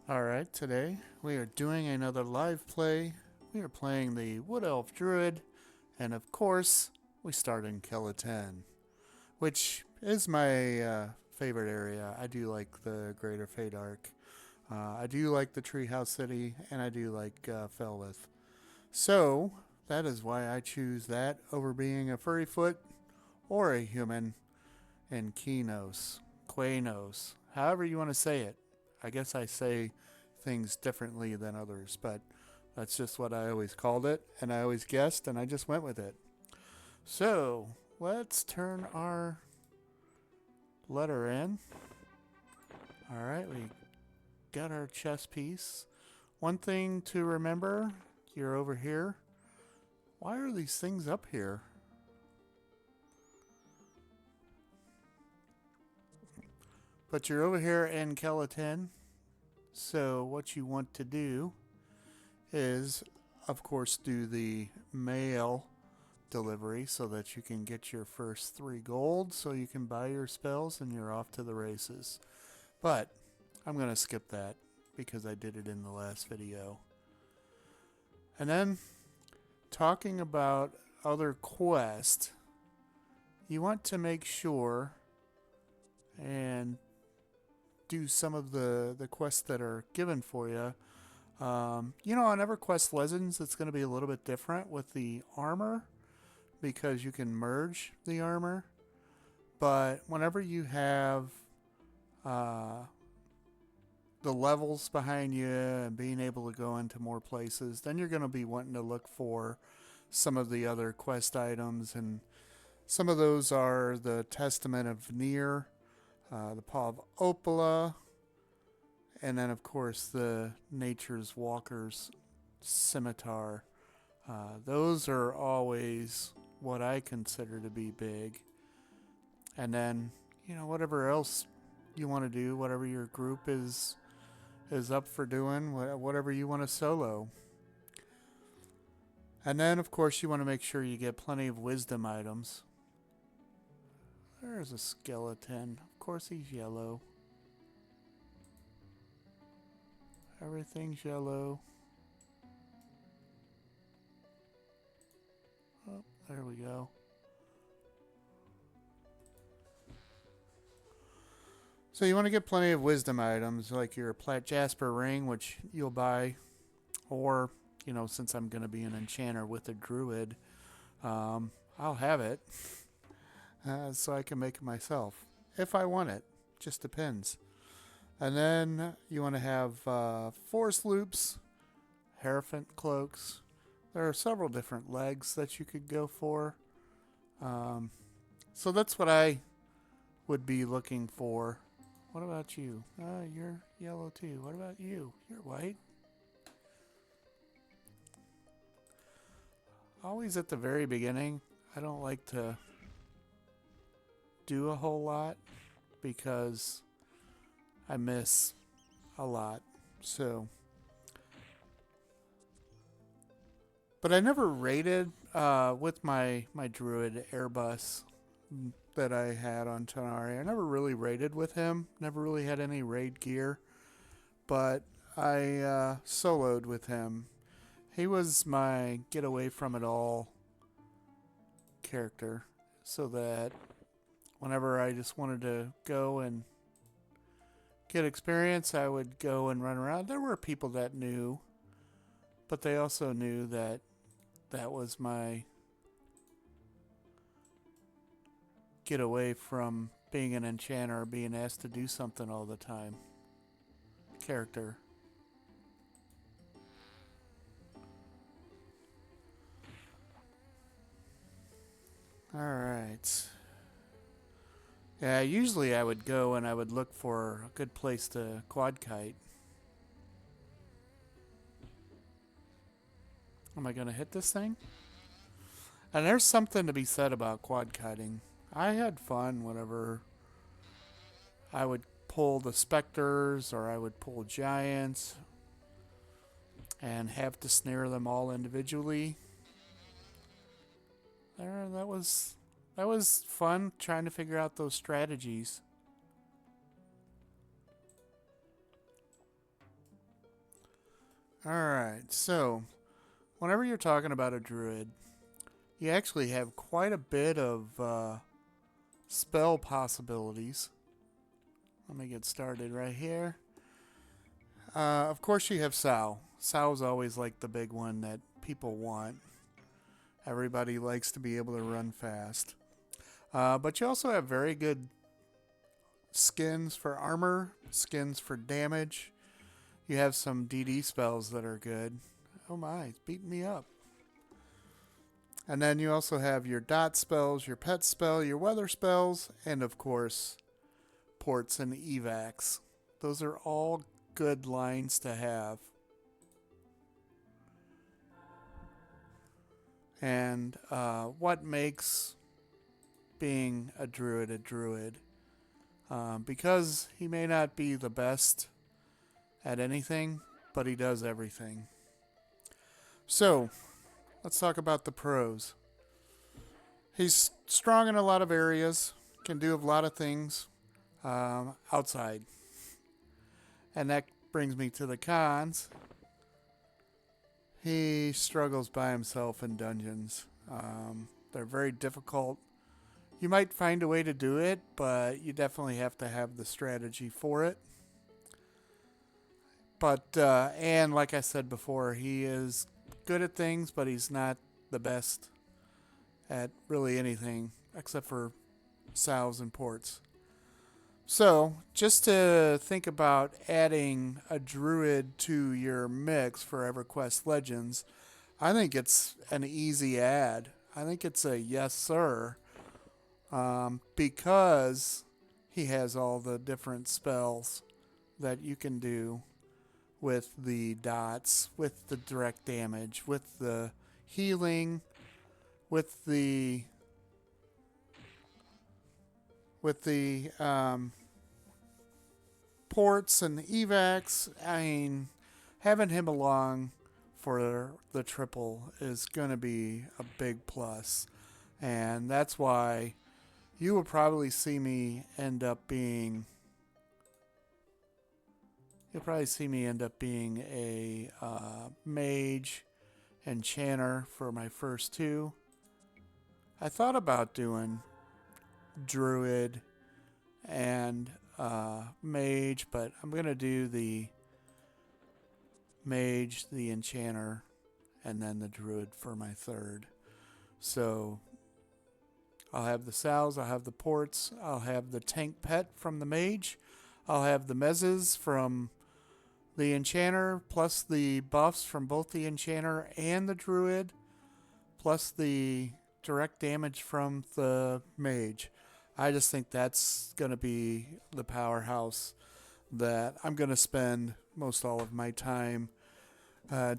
Alright, today we are doing another live play. We are playing the Wood Elf Druid, and of course, we start in Kelethin, which is my favorite area. I do like the Greater Fadark. I do like the Treehouse City, and I do like Felwith. So, that is why I choose that over being a furryfoot or a human in Kinos, Quanos, however you want to say it. I guess I say things differently than others, but that's just what I always called it, and I always guessed, and I just went with it. So, let's turn our letter in. Alright, we got our chess piece. One thing to remember, you're over here. Why are these things up here? But you're over here in Kelethin. So what you want to do is, of course, do the mail delivery so that you can get your first 3 gold so you can buy your spells and you're off to the races. But I'm going to skip that because I did it in the last video. And then, talking about other quests, you want to make sure and do some of the quests that are given for you. On EverQuest Legends, it's going to be a little bit different with the armor because you can merge the armor. But whenever you have the levels behind you and being able to go into more places, then you're going to be wanting to look for some of the other quest items. And some of those are the Testament of Nier, the Paw of Opola, and then, of course, the Nature's Walker's Scimitar. Those are always what I consider to be big. And then, whatever else you want to do, whatever your group is up for doing, whatever you want to solo. And then, of course, you want to make sure you get plenty of wisdom items. There's a skeleton. Of course he's yellow. Everything's yellow. Oh, there we go. So you want to get plenty of wisdom items, like your Plat Jasper ring, which you'll buy, or, since I'm going to be an enchanter with a druid, I'll have it. So I can make it myself if I want it. Just depends. And then you want to have force loops, Hierophant cloaks. There are several different legs that you could go for. So that's what I would be looking for. What about you? You're yellow too. What about you? You're white. Always at the very beginning, I don't like to do a whole lot because I miss a lot. So, but I never raided with my Druid Airbus that I had on Tanari. I never really raided with him. Never really had any raid gear, but I soloed with him. He was my get away from it all character, so that whenever I just wanted to go and get experience, I would go and run around. There were people that knew, but they also knew that that was my get away from being an enchanter or being asked to do something all the time character. Alright. Yeah, usually I would go and I would look for a good place to quad kite. Am I going to hit this thing? And there's something to be said about quad kiting. I had fun whenever I would pull the specters or I would pull giants and have to snare them all individually. That was fun trying to figure out those strategies. Alright, so whenever you're talking about a druid, you actually have quite a bit of spell possibilities. Let me get started right here. Of course, you have Sow. Sow's always like the big one that people want. Everybody likes to be able to run fast. But you also have very good skins for armor, skins for damage. You have some DD spells that are good. Oh my, it's beating me up. And then you also have your dot spells, your pet spell, your weather spells, and of course, ports and evacs. Those are all good lines to have. And what makes being a druid? Because he may not be the best at anything, but he does everything. So, let's talk about the pros. He's strong in a lot of areas, can do a lot of things outside. And that brings me to the cons. He struggles by himself in dungeons. They're very difficult. You might find a way to do it, but you definitely have to have the strategy for it. But, and like I said before, he is good at things, but he's not the best at really anything except for sows and ports. So, just to think about adding a druid to your mix for EverQuest Legends, I think it's an easy add. I think it's a yes, sir, because he has all the different spells that you can do with the dots, with the direct damage, with the healing, with the ports and the evacs. I mean, having him along for the triple is going to be a big plus. And that's why you will probably see me end up being... You'll probably see me end up being a mage and enchanter for my first two. I thought about doing druid and mage, but I'm going to do the mage, the enchanter, and then the druid for my third. So I'll have the sows, I'll have the ports, I'll have the tank pet from the mage, I'll have the mezzes from the enchanter, plus the buffs from both the enchanter and the druid, plus the direct damage from the mage. I just think that's going to be the powerhouse that I'm going to spend most all of my time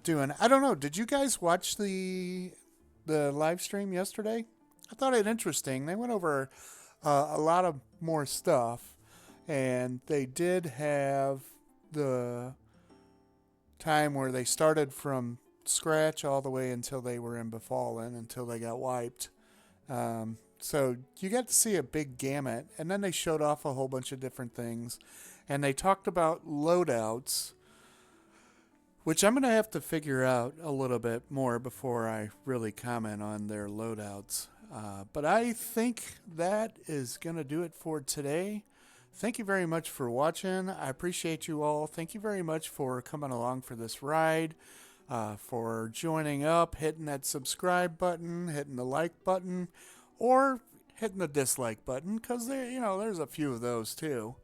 doing. I don't know. Did you guys watch the live stream yesterday? I thought it interesting. They went over a lot of more stuff, and they did have the time where they started from scratch all the way until they were in Befallen, until they got wiped. So you got to see a big gamut, and then they showed off a whole bunch of different things, and they talked about loadouts, which I'm going to have to figure out a little bit more before I really comment on their loadouts. But I think that is going to do it for today. Thank you very much for watching. I appreciate you all. Thank you very much for coming along for this ride, for joining up, hitting that subscribe button, hitting the like button, or hitting the dislike button, because there's a few of those too.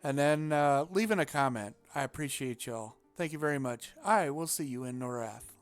And then leaving a comment. I appreciate y'all. Thank you very much. I will see you in Norath.